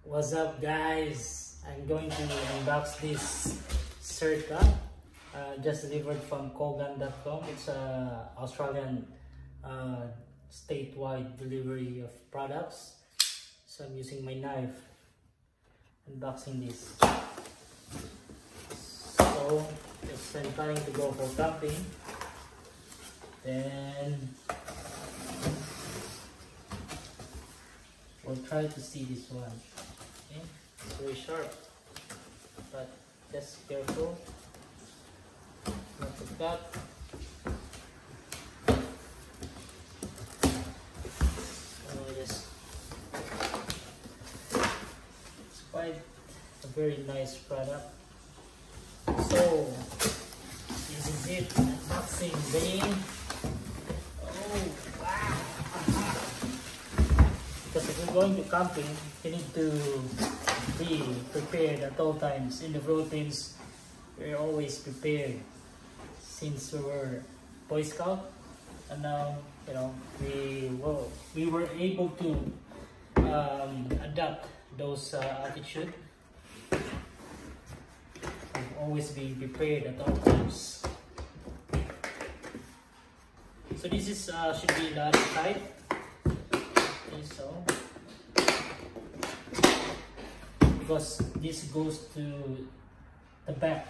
What's up, guys? I'm going to unbox this Circa, just delivered from Kogan.com. It's a Australian statewide delivery of products. So I'm using my knife unboxing this. So yes, I'm planning to go for camping. Then we'll try to see this one. Okay, it's very sharp, but just careful not to cut. So yes, it's quite a very nice product. So this is it, unboxing day. Oh wow! Because if you're going to camping, you need to be prepared at all times. In the Philippines, we're always prepared since we were Boy Scout, and now we were able to adapt those attitude. Always be prepared at all times. So this is should be the other side. Okay, so because this goes to the back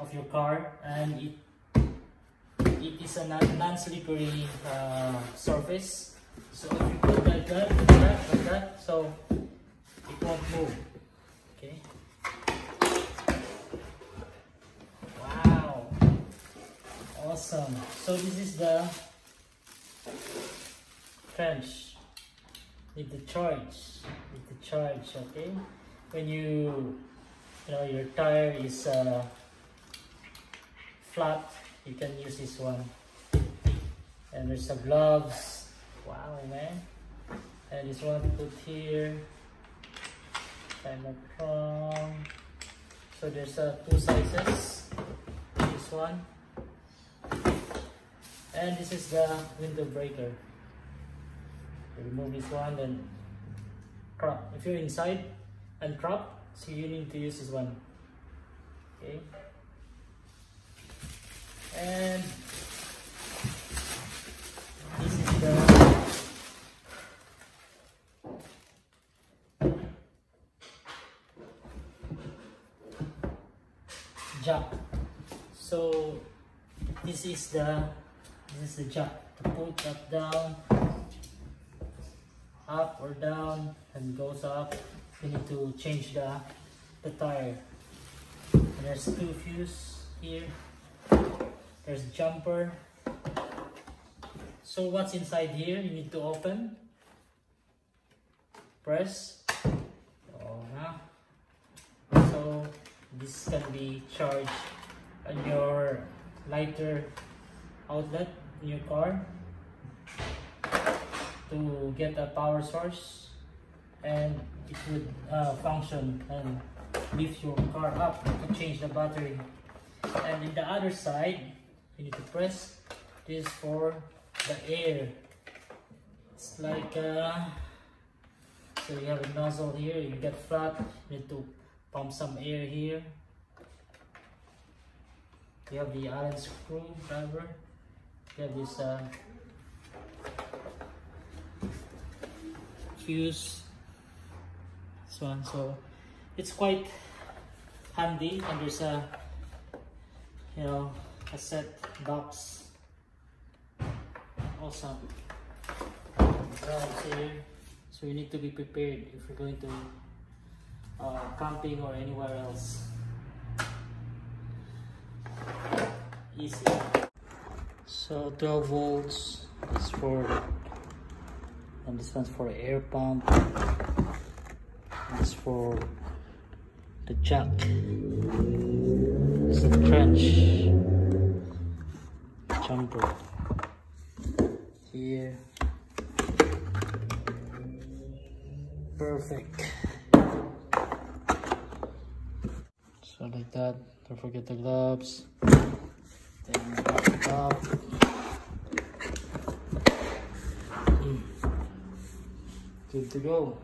of your car, and it is a non-slippery surface. So if you put like that, so it won't move. Okay. Wow. Awesome. So this is the trench with the charge. Okay. When your tire is flat, you can use this one. And there's some gloves. Wow, man. And this one put here. If I'm not wrong. So there's two sizes. This one. And this is the window breaker. Remove this one, then crop. If you're inside and crop, so you need to use this one. Okay. And this is the jack. So this is the jack to put that down, up or down, and goes up. You need to change the tire. And there's two fuse here. There's jumper. So what's inside here? You need to open, press. So this can be charged on your lighter outlet in your car to get a power source, and it would function and lift your car up to change the battery. And in the other side, you need to press this for the air. It's like so you have a nozzle here, you get flat, you need to pump some air here. You have the Allen screwdriver. You have this fuse, this one. So it's quite handy, and there's a a set box. Awesome. Here. So you need to be prepared if you're going to camping or anywhere else. Easy. So 12 volts is for, and this one's for air pump. This for the jack. This is the trench. Jumper. Here. Perfect. So like that. Don't forget the gloves. Then back it up. Good to go.